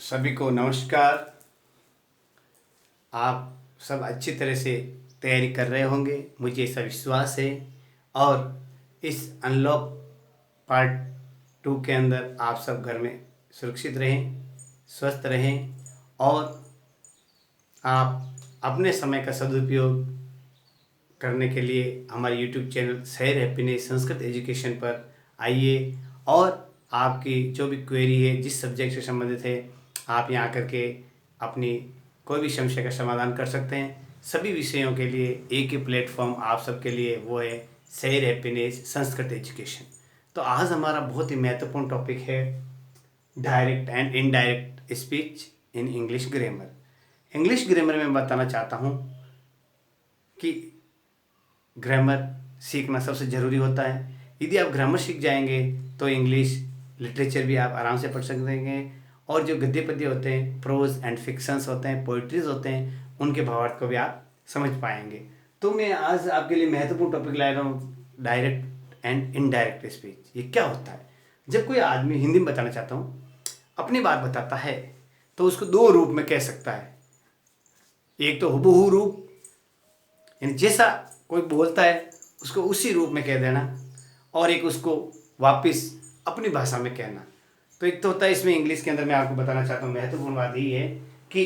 सभी को नमस्कार। आप सब अच्छी तरह से तैयारी कर रहे होंगे, मुझे ऐसा विश्वास है। और इस अनलॉक पार्ट 2 के अंदर आप सब घर में सुरक्षित रहें, स्वस्थ रहें और आप अपने समय का सदुपयोग करने के लिए हमारे यूट्यूब चैनल शहर हैप्पीनेस संस्कृत एजुकेशन पर आइए और आपकी जो भी क्वेरी है, जिस सब्जेक्ट से संबंधित है, आप यहाँ करके अपनी कोई भी समस्या का समाधान कर सकते हैं। सभी विषयों के लिए एक ही प्लेटफॉर्म आप सबके लिए, वो है शहर हैप्पीनेस संस्कृत एजुकेशन। तो आज हमारा बहुत ही महत्वपूर्ण टॉपिक है direct and indirect speech in English grammar. English grammar में बताना चाहता हूँ कि ग्रामर सीखना सबसे ज़रूरी होता है। यदि आप ग्रामर सीख जाएंगे तो इंग्लिश लिटरेचर भी आप आराम से पढ़ सकेंगे और जो गद्य पद्य होते हैं, प्रोज एंड फिक्शंस होते हैं, पोइट्रीज होते हैं, उनके भावार्थ को भी आप समझ पाएंगे। तो मैं आज आपके लिए महत्वपूर्ण टॉपिक ला रहा हूँ, डायरेक्ट एंड इनडायरेक्ट स्पीच। ये क्या होता है? जब कोई आदमी, हिंदी में बताना चाहता हूँ, अपनी बात बताता है तो उसको दो रूप में कह सकता है। एक तो हुबहू रूप, यानी जैसा कोई बोलता है उसको उसी रूप में कह देना, और एक उसको वापस अपनी भाषा में कहना। तो एक तो होता है इसमें इंग्लिश के अंदर, मैं आपको बताना चाहता हूँ महत्वपूर्ण बात यही है कि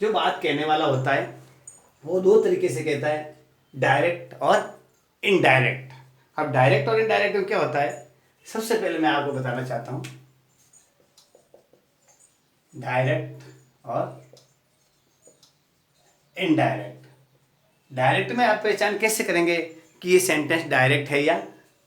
जो बात कहने वाला होता है वो दो तरीके से कहता है, डायरेक्ट और इनडायरेक्ट। अब डायरेक्ट और इनडायरेक्ट में क्या होता है, सबसे पहले मैं आपको बताना चाहता हूँ डायरेक्ट और इनडायरेक्ट। डायरेक्ट में आप पहचान कैसे करेंगे कि ये सेंटेंस डायरेक्ट है या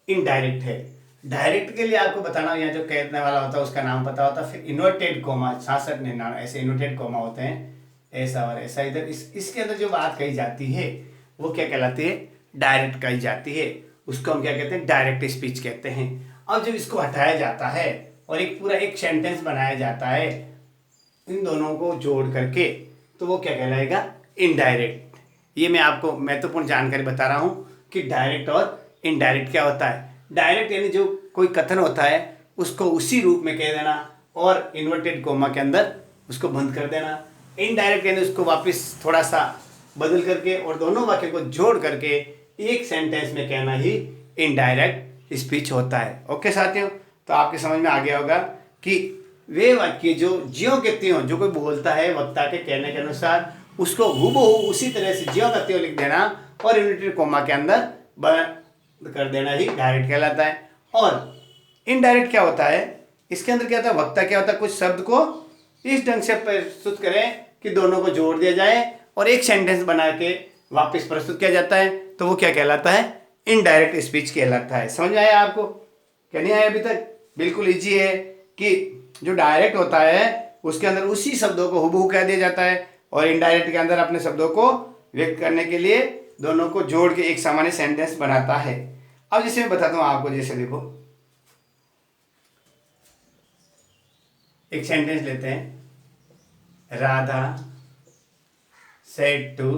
इनडायरेक्ट है? डायरेक्ट के लिए आपको बताना, यहाँ जो कहने वाला होता है उसका नाम पता होता है, फिर इन्वर्टेड कोमा, 66 99 ऐसे इन्वर्टेड कोमा होते हैं, ऐसा और ऐसा। इधर इसके अंदर जो बात कही जाती है वो क्या कहलाती है? डायरेक्ट कही जाती है। उसको हम क्या कहते हैं? डायरेक्ट स्पीच कहते हैं। अब जब इसको हटाया जाता है और एक पूरा एक सेंटेंस बनाया जाता है इन दोनों को जोड़ करके, तो वो क्या कहलाएगा? इनडायरेक्ट। ये मैं आपको महत्वपूर्ण जानकारी बता रहा हूँ कि डायरेक्ट और इनडायरेक्ट क्या होता है। डायरेक्ट यानी जो कोई कथन होता है उसको उसी रूप में कह देना और इन्वर्टेड कोमा के अंदर उसको बंद कर देना। इनडायरेक्ट यानी उसको वापस थोड़ा सा बदल करके और दोनों वाक्य को जोड़ करके एक सेंटेंस में कहना ही इनडायरेक्ट स्पीच होता है। ओके साथियों, तो आपके समझ में आ गया होगा कि वे वाक्य जो ज्यों के त्यों, जो कोई बोलता है वक्ता के कहने के अनुसार, उसको हूबहू उसी तरह से ज्यों का त्यों लिख देना और इन्वर्टेड कोमा के अंदर बंद कर देना ही डायरेक्ट कहलाता है। और इनडायरेक्ट क्या होता है? इसके अंदर क्या होता है? वक्ता क्या होता है? कुछ शब्द को इस ढंग से प्रस्तुत करें कि दोनों को जोड़ दिया जाए और एक सेंटेंस बना के वापस प्रस्तुत किया जाता है, तो वो क्या कहलाता है? इनडायरेक्ट स्पीच कहलाता है। समझ में आया आपको? क्या नहीं आया अभी तक? बिल्कुल ईजी है कि जो डायरेक्ट होता है उसके अंदर उसी शब्दों को हुबहू कह दिया जाता है और इनडायरेक्ट के अंदर अपने शब्दों को व्यक्त करने के लिए दोनों को जोड़ के एक सामान्य सेंटेंस बनाता है। अब जैसे मैं बताता हूं आपको, जैसे देखो एक सेंटेंस लेते हैं, राधा सेड टू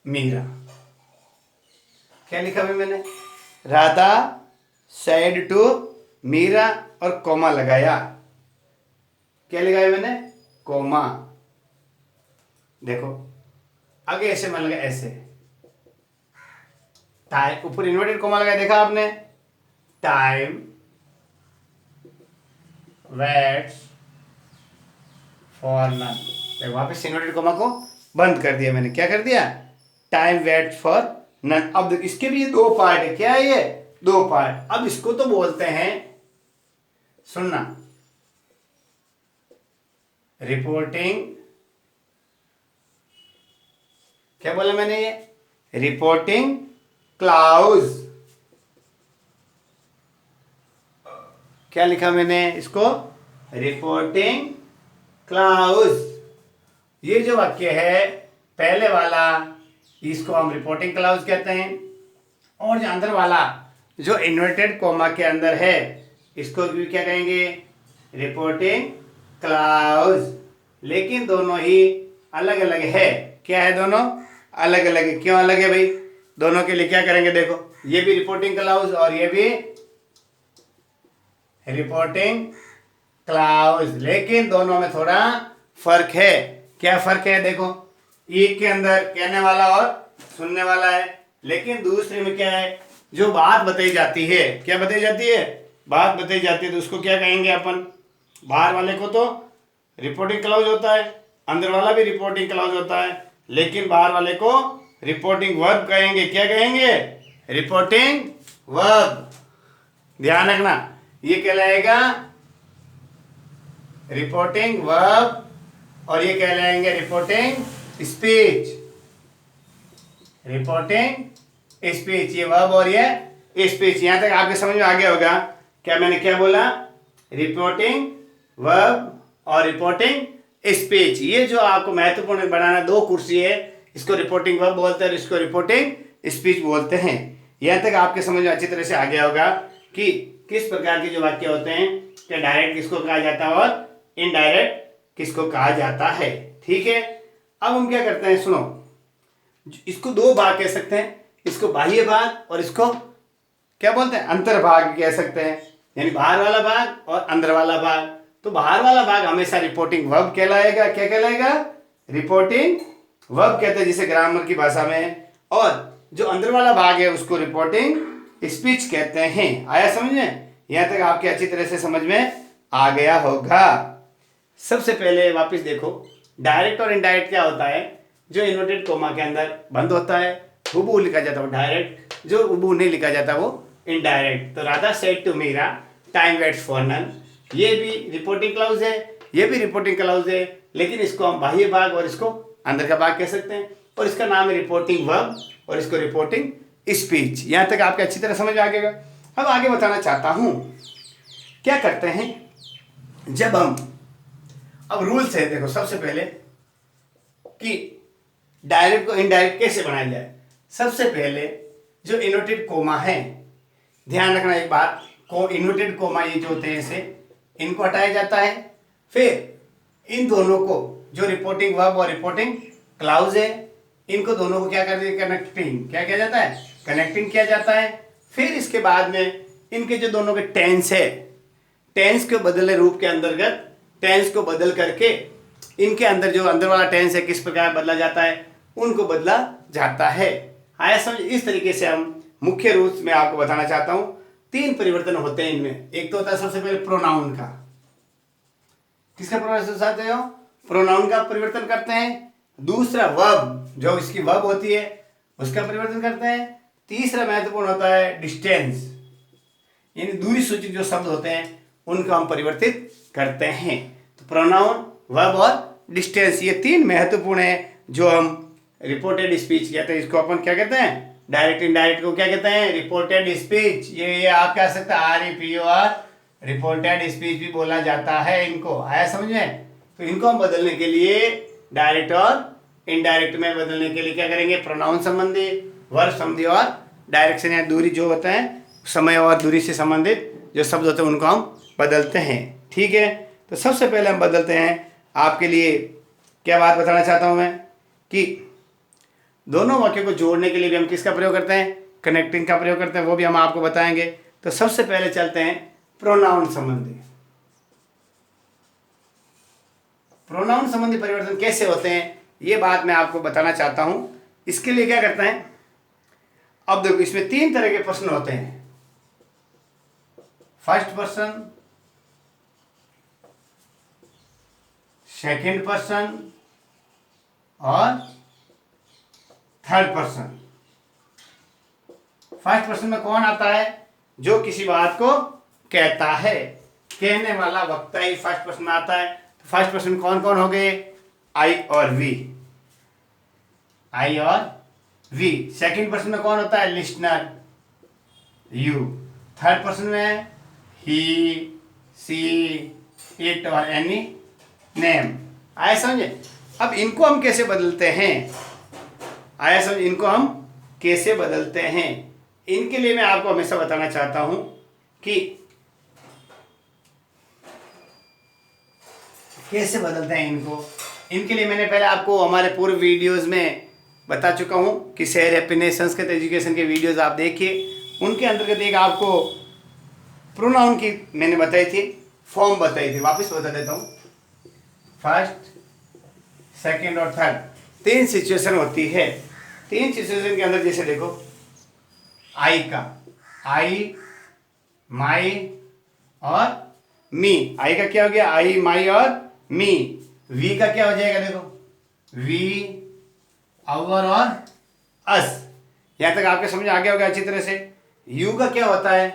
मीरा। क्या लिखा भाई मैंने? राधा सेड टू मीरा और कोमा लगाया। क्या लगाया मैंने? कोमा। देखो आगे ऐसे मान लगा, ऐसे टाइम, ऊपर इन्वर्टेड कोमा लगाया, देखा आपने? Time waits for none. देखो वापस इन्वर्टेड कोमा को बंद कर दिया मैंने। क्या कर दिया? Time waits for none. अब देखो इसके भी दो पार्ट है। क्या है ये? दो पार्ट। अब इसको तो बोलते हैं, सुनना, रिपोर्टिंग। क्या बोला मैंने? ये रिपोर्टिंग क्लाउज। क्या लिखा मैंने इसको? Reporting clause. ये जो वाक्य है पहले वाला, इसको हम रिपोर्टिंग क्लाउज कहते हैं, और जो अंदर वाला जो इन्वर्टेड कोमा के अंदर है इसको भी क्या कहेंगे? Reporting clause. लेकिन दोनों ही अलग अलग है। क्या है? दोनों अलग अलग है। क्यों अलग है भाई? दोनों के लिए क्या करेंगे? देखो, ये भी रिपोर्टिंग क्लाउज और ये भी रिपोर्टिंग क्लाउड्स, लेकिन दोनों में थोड़ा फर्क है। क्या फर्क है? देखो, एक के अंदर कहने वाला और सुनने वाला है, लेकिन दूसरे में क्या है, जो बात बताई जाती है। क्या बताई जाती है? बात बताई जाती है, तो उसको क्या कहेंगे अपन? बाहर वाले को तो रिपोर्टिंग क्लाउज होता है, अंदर वाला भी रिपोर्टिंग क्लाउज होता है, लेकिन बाहर वाले को रिपोर्टिंग वर्ब कहेंगे। क्या कहेंगे? Reporting verb. ध्यान रखना, ये कहलाएगा रिपोर्टिंग वर्ब और ये कहलाएंगे रिपोर्टिंग स्पीच। रिपोर्टिंग स्पीच, ये वर्ब और ये स्पीच। यहां तक आपके समझ में आ गया होगा क्या मैंने क्या बोला? रिपोर्टिंग वर्ब और रिपोर्टिंग स्पीच। ये जो आपको महत्वपूर्ण बनाना, दो कुर्सी है, इसको रिपोर्टिंग वर्ब बोलते हैं और इसको रिपोर्टिंग स्पीच बोलते हैं। यहां तक आपके समझ में अच्छी तरह से आ गया होगा कि किस प्रकार के जो वाक्य होते हैं, क्या डायरेक्ट किसको कहा जाता है और इनडायरेक्ट किसको कहा जाता है। ठीक है, अब हम क्या करते हैं, सुनो, इसको दो भाग कह सकते हैं, इसको बाह्य भाग और इसको क्या बोलते हैं? अंतर्भाग कह सकते हैं, यानी बाहर वाला भाग और अंदर वाला भाग। तो बाहर वाला भाग हमेशा रिपोर्टिंग वर्ब कहलाएगा। क्या कहलाएगा? रिपोर्टिंग वर्ब कहते हैं जिसे ग्रामर की भाषा में, और जो अंदर वाला भाग है उसको रिपोर्टिंग स्पीच कहते हैं। आया समझ में? यहां तक आपके अच्छी तरह से समझ में आ गया होगा। सबसे पहले वापस देखो, डायरेक्ट और इनडायरेक्ट क्या होता है? जो इन्वर्टेड कोमा के अंदर बंद होता है हुबहू लिखा जाता है वो डायरेक्ट, जो हुबहू नहीं लिखा जाता वो इनडायरेक्ट। तो Radha said to Meera time waits for none, ये भी रिपोर्टिंग क्लाउज है, ये भी रिपोर्टिंग क्लाउज है, लेकिन इसको हम बाह्य भाग और इसको अंदर का भाग कह सकते हैं, और इसका नाम है रिपोर्टिंग वर्ब और इसको रिपोर्टिंग स्पीच। यहां तक आपके अच्छी तरह समझ आ गएगा। अब आगे बताना चाहता हूं, क्या करते हैं जब हम, अब रूल्स है, देखो सबसे पहले कि डायरेक्ट को इनडायरेक्ट कैसे बनाया जाए। सबसे पहले जो इन्वर्टेड कोमा है, ध्यान रखना एक बात, को इन्वर्टेड कोमा ये जो होते हैं इसे, इनको हटाया जाता है। फिर इन दोनों को, जो रिपोर्टिंग वर्ब और रिपोर्टिंग क्लाउज है, इनको दोनों को क्या कर दिया? कनेक्टिंग। क्या किया जाता है? कनेक्टिंग किया जाता है। फिर इसके बाद में इनके जो दोनों के टेंस है, टेंस के बदले रूप के अंतर्गत टेंस को बदल करके इनके अंदर जो अंदर वाला टेंस है किस प्रकार बदला जाता है, उनको बदला जाता है। आया समझ? इस तरीके से हम मुख्य रूप में आपको बताना चाहता हूं, तीन परिवर्तन होते हैं इनमें। एक तो होता है सबसे पहले प्रोनाउन का। किसका परिवर्तन चाहते हो? प्रोनाउन का परिवर्तन करते हैं। दूसरा वर्ब, जो इसकी वर्ब होती है उसका परिवर्तन करते हैं। तीसरा महत्वपूर्ण होता है डिस्टेंस, यानी दूरी सूचक जो शब्द होते हैं उनको हम परिवर्तित करते हैं। तो प्रोनाउन, वर्ब और डिस्टेंस, ये तीन महत्वपूर्ण है जो हम रिपोर्टेड स्पीच कहते हैं। इसको अपन क्या कहते हैं? डायरेक्ट इनडायरेक्ट को क्या कहते हैं? Reported speech. ये आप कह सकते हैं REPOR, रिपोर्टेड स्पीच भी बोला जाता है इनको। आया समझ में? तो इनको हम बदलने के लिए, डायरेक्ट और इनडायरेक्ट में बदलने के लिए क्या करेंगे? प्रोनाउन संबंधी, वर्ब संबंधी और डायरेक्शन या दूरी जो होता है, समय और दूरी से संबंधित जो शब्द होते हैं उनको हम बदलते हैं। ठीक है, तो सबसे पहले हम बदलते हैं। आपके लिए क्या बात बताना चाहता हूं मैं कि दोनों वाक्यों को जोड़ने के लिए भी हम किसका प्रयोग करते हैं? कनेक्टिंग का प्रयोग करते हैं, वो भी हम आपको बताएंगे। तो सबसे पहले चलते हैं प्रोनाउन संबंधी। प्रोनाउन संबंधी परिवर्तन कैसे होते हैं ये बात मैं आपको बताना चाहता हूं। इसके लिए क्या करते हैं, अब देखो इसमें तीन तरह के प्रश्न होते हैं, फर्स्ट पर्सन, सेकंड पर्सन और थर्ड पर्सन। फर्स्ट पर्सन में कौन आता है? जो किसी बात को कहता है, कहने वाला वक्ता ही फर्स्ट पर्सन में आता है। तो फर्स्ट पर्सन कौन कौन हो गए? आई और वी, आई और वी। सेकंड पर्सन में कौन होता है? Listener, you. थर्ड पर्सन में ही, सी, इट और एनी, नेम। आया समझे? अब इनको हम कैसे बदलते हैं? आया समझ? इनको हम कैसे बदलते हैं, इनके लिए मैं आपको हमेशा बताना चाहता हूं कि कैसे बदलते हैं इनको। इनके लिए मैंने पहले आपको हमारे पूर्व वीडियोस में बता चुका हूं कि शहर हैप्पीनेस संस्कृत एजुकेशन के वीडियोस आप देखिए, उनके अंतर्गत एक आपको प्रोनाउन की मैंने बताई थी। फॉर्म बताई थी, वापस बता देता हूँ। फर्स्ट, सेकंड और थर्ड, 3 सिचुएशन होती है। 3 सिचुएशन के अंदर जैसे देखो, आई का, आई, माई और मी। आई का क्या हो गया, आई, माई और मी। वी का क्या हो जाएगा, देखो, वी, आवर और अस। यहां तक आपके समझ आ गया होगा अच्छी तरह से। यू का क्या होता है,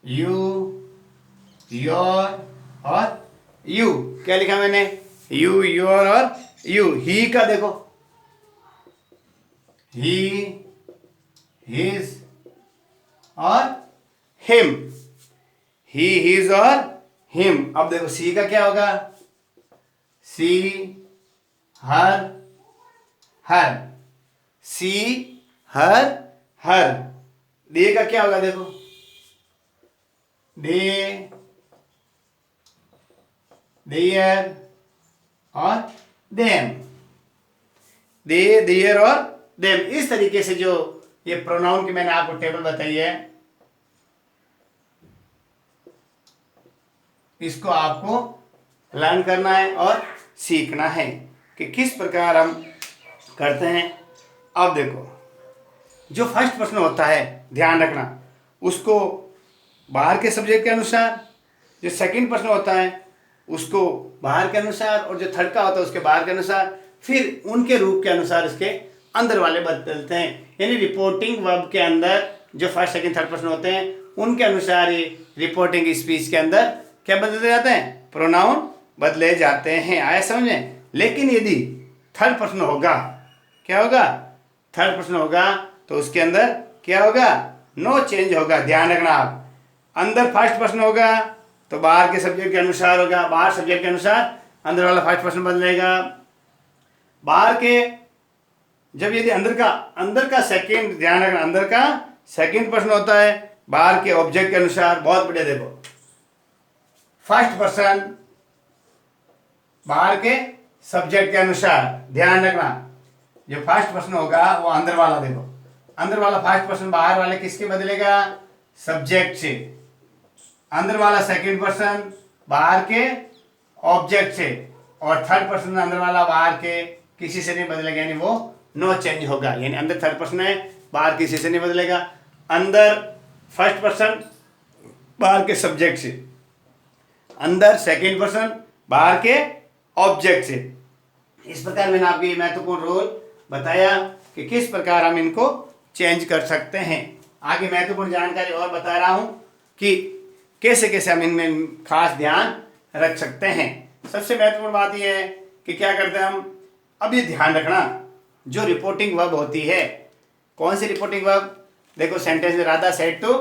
यू, योर और यू। क्या लिखा मैंने, यू, योर और यू। ही का देखो, ही, हिज और हिम। ही, हिज और हिम। अब देखो सी का क्या होगा, सी, हर, हर। सी, हर, हर। दे का क्या होगा, देखो, दे, देयर और देम। दे, देयर और देम। इस तरीके से जो ये प्रोनाउन की मैंने आपको टेबल बताई है, इसको आपको लर्न करना है और सीखना है कि किस प्रकार हम करते हैं। अब देखो, जो फर्स्ट प्रश्न होता है, ध्यान रखना, उसको बाहर के सब्जेक्ट के अनुसार, जो सेकंड प्रश्न होता है उसको बाहर के अनुसार, और जो थर्ड का होता है उसके बाहर के अनुसार, फिर उनके रूप के अनुसार इसके अंदर वाले बदलते हैं। यानी रिपोर्टिंग वर्ब के अंदर जो फर्स्ट, सेकंड, थर्ड प्रश्न होते हैं उनके अनुसार ही रिपोर्टिंग स्पीच के अंदर क्या बदले जाते हैं, प्रोनाउन बदले जाते हैं। आया समझ में। लेकिन यदि थर्ड प्रश्न होगा, क्या होगा, थर्ड प्रश्न होगा, तो उसके अंदर क्या होगा, नो चेंज होगा। ध्यान रखना आप, अंदर फर्स्ट प्रश्न होगा तो बाहर के सब्जेक्ट के अनुसार होगा, बाहर सब्जेक्ट के अनुसार अंदर वाला फर्स्ट प्रश्न बदलेगा। बाहर के, जब यदि अंदर का सेकंड, ध्यान रखना, अंदर का सेकंड प्रश्न होता है बाहर के ऑब्जेक्ट के अनुसार। बहुत बढ़िया, देखो, फर्स्ट पर्सन बाहर के सब्जेक्ट के अनुसार। ध्यान रखना, जो फर्स्ट प्रश्न होगा वो अंदर वाला, देखो, अंदर वाला फर्स्ट पर्सन बाहर वाले किसके बदलेगा, सब्जेक्ट से। अंदर वाला सेकंड पर्सन बाहर के ऑब्जेक्ट से, और थर्ड पर्सन अंदर वाला बाहर के किसी से नहीं बदलेगा, यानी वो नो चेंज होगा। यानी अंदर थर्ड पर्सन है, बाहर किसी से नहीं बदलेगा। अंदर फर्स्ट पर्सन बाहर के सब्जेक्ट से, अंदर सेकंड पर्सन बाहर के ऑब्जेक्ट से। इस प्रकार मैंने आपको ये महत्वपूर्ण रोल बताया कि किस प्रकार हम इनको चेंज कर सकते हैं। आगे महत्वपूर्ण जानकारी और बता रहा हूं कि कैसे कैसे हम इनमें खास ध्यान रख सकते हैं। सबसे महत्वपूर्ण बात यह है कि क्या करते हैं हम, अब ये ध्यान रखना, जो रिपोर्टिंग वर्ब होती है, कौन सी रिपोर्टिंग वर्ब, देखो सेंटेंस में राधा सेड टू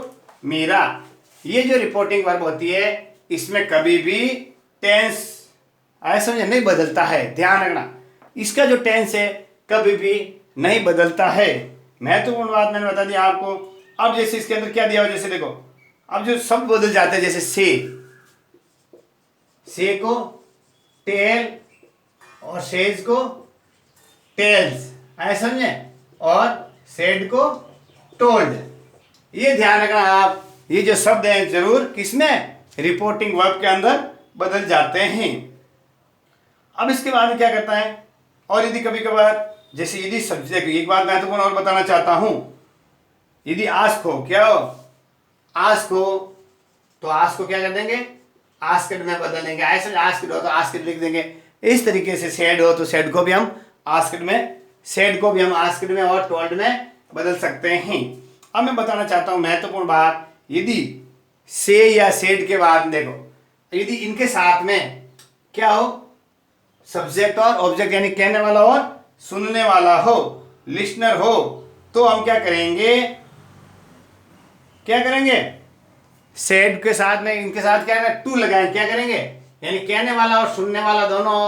मीरा, ये जो रिपोर्टिंग वर्ब होती है इसमें कभी भी टेंस ऐसा नहीं बदलता है। ध्यान रखना, इसका जो टेंस है कभी भी नहीं बदलता है। महत्वपूर्ण बात मैंने बता दिया आपको। अब जैसे इसके अंदर क्या दिया हो, जैसे देखो, अब जो शब्द बदल जाते हैं, जैसे से को टेल और सेज को टेल्स, ऐसा समझे, और सेड को टोल्ड। ये ध्यान रखना आप, ये जो शब्द हैं जरूर किसमें, रिपोर्टिंग वर्ब के अंदर बदल जाते हैं। अब इसके बाद क्या करता है, और यदि कभी कभार जैसे यदि सब्जेक्ट, एक बात महत्वपूर्ण और बताना चाहता हूं, यदि आस्क हो, क्या हो, आस्क हो, तो आस्क को क्या कर देंगे, आस्क्ड में बदल देंगे। ऐसे आस्क्ड हो तो आस्क्ड लिख देंगे। इस तरीके से सेड हो तो सेड को भी हम आस्क्ड में, सेड को भी हम आस्क्ड में और टोल्ड में बदल सकते हैं। अब मैं बताना चाहता हूं महत्वपूर्ण बात, यदि से या सेड के बाद देखो, यदि इनके साथ में क्या हो, सब्जेक्ट और ऑब्जेक्ट, यानी कहने वाला और सुनने वाला हो, लिसनर हो, तो हम क्या करेंगे, क्या करेंगे, सेड के साथ में इनके साथ क्या है, टू लगाएंगे। क्या करेंगे, यानी कहने वाला और सुनने वाला दोनों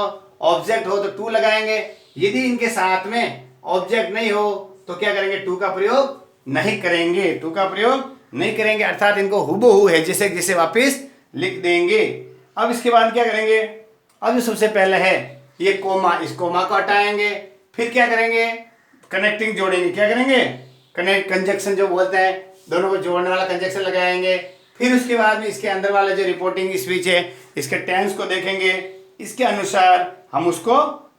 ऑब्जेक्ट हो तो टू लगाएंगे। यदि इनके साथ में ऑब्जेक्ट नहीं हो तो क्या करेंगे, टू का प्रयोग नहीं करेंगे, टू का प्रयोग नहीं करेंगे, अर्थात इनको हुबहू है जैसे जैसे वापस लिख देंगे। अब इसके बाद क्या करेंगे, अब जो सबसे पहले है ये कोमा, इस कोमा को हटाएंगे, फिर क्या करेंगे, कनेक्टिंग जोड़ेंगे। क्या करेंगे, कनेक्ट, कंजक्शन जो बोलते हैं, दोनों को जोड़ने वाला कंजक्शन लगाएंगे। फिर उसके बाद में इसके अंदर वाला जो रिपोर्टिंग स्पीच है इसके टेंस को देखेंगे, इसके अनुसार हम उसको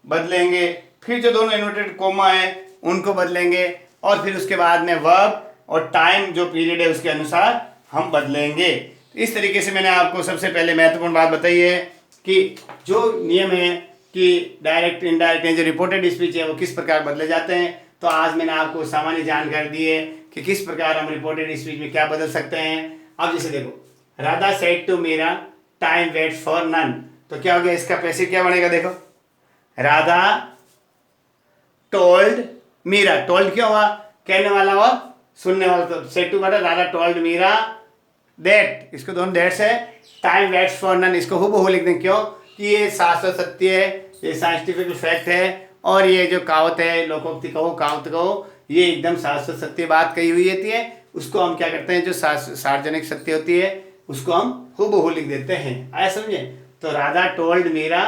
बदलेंगे। फिर जो दोनों इन्वर्टेड कोमा है उनको बदलेंगे और फिर उसके बाद में वर्ब और टाइम जो पीरियड है उसके अनुसार हम बदलेंगे। इस तरीके से मैंने आपको सबसे पहले महत्वपूर्ण बात बताई है कि जो नियम है कि डायरेक्ट इनडायरेक्ट जो रिपोर्टेड स्पीच है वो किस प्रकार बदले जाते हैं। तो आज मैंने आपको सामान्य जानकारी दी है कि किस प्रकार हम रिपोर्टेड स्पीच में क्या बदल सकते हैं। अब जैसे देखो, Radha said to Meera time waits for none, तो क्या हो गया, इसका पैसिव क्या बनेगा, देखो राधा टोल्ड मीरा, टोल्ड क्या हुआ, कहने वाला और सुनने वाला, तो सेड टू का राधा टोल्ड मीरा दैट, इसको दोनों दैट से टाइम वेट्स फॉर नन, इसको हूबहू लिख दें, क्यों कि ये शास्त्र सत्य है, ये साइंटिफिक फैक्ट है और ये जो कहावत है, लोकोक्ति कहो कहावत कहो, ये एकदम शास्त्र सत्य बात कही हुई होती है। उसको हम क्या करते हैं, जो सार्वजनिक सत्य होती है उसको हम हूबहू लिख देते हैं। आया समझे। तो Radha told Meera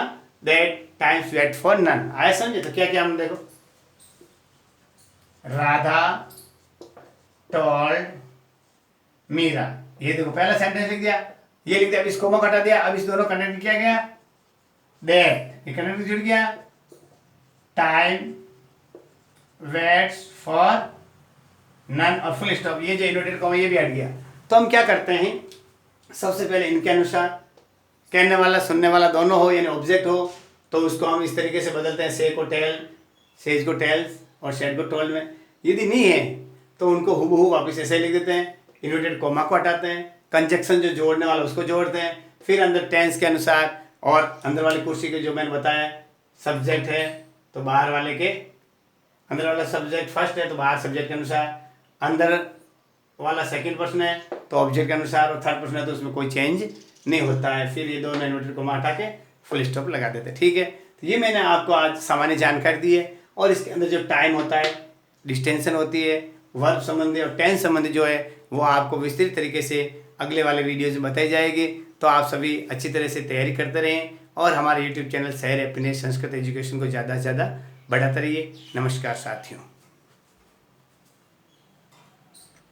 that times wait for none, आया समझे। तो क्या क्या हम देखो, राधा टोल्ड मीरा, ये देखो पहला सेंटेंस लिख दिया, ये लिख दिया, अब इसको हटा दिया, अब इस दोनों कनेक्ट किया गया, दैट ये कनेक्ट जुड़ गया, टाइम वेट्स फॉर नन और फुल स्टॉप, ये जो इन्वर्टेड कॉमा ये भी हट गया। तो हम क्या करते हैं, सबसे पहले इनके अनुसार कहने वाला सुनने वाला दोनों हो यानी ऑब्जेक्ट हो, तो उसको हम इस तरीके से बदलते हैं, से को टेल, सेज को टेल्स और शेड को टोल्ड में। यदि नहीं है तो उनको हूबहू वापस ऐसे लिख देते हैं, इन्वर्टेड कॉमा को हटाते हैं, कंजक्शन जो जोड़ने वाला उसको जोड़ते हैं, फिर अंदर टेंस के अनुसार और अंदर वाली कुर्सी के जो मैंने बताया सब्जेक्ट है तो बाहर वाले के, अंदर वाला सब्जेक्ट फर्स्ट है तो बाहर सब्जेक्ट के अनुसार, अंदर वाला सेकंड पर्सन है तो ऑब्जेक्ट के अनुसार, और थर्ड पर्सन है तो उसमें कोई चेंज नहीं होता है। फिर ये दोनों इन्वर्टेड कॉमा हटा के फुल स्टॉप लगा देते हैं। ठीक है, तो ये मैंने आपको आज सामान्य जानकारी दी है। और इसके अंदर जो टाइम होता है, डिस्टेंशन होती है, वर्ब संबंधी और टेंस संबंधी जो है वो आपको विस्तृत तरीके से अगले वाले वीडियोज में बताई जाएगी। तो आप सभी अच्छी तरह से तैयारी करते रहें और हमारे यूट्यूब चैनल शहर हैप्पीनेस संस्कृत एजुकेशन को ज़्यादा से ज़्यादा बढ़ाते रहिए। नमस्कार साथियों।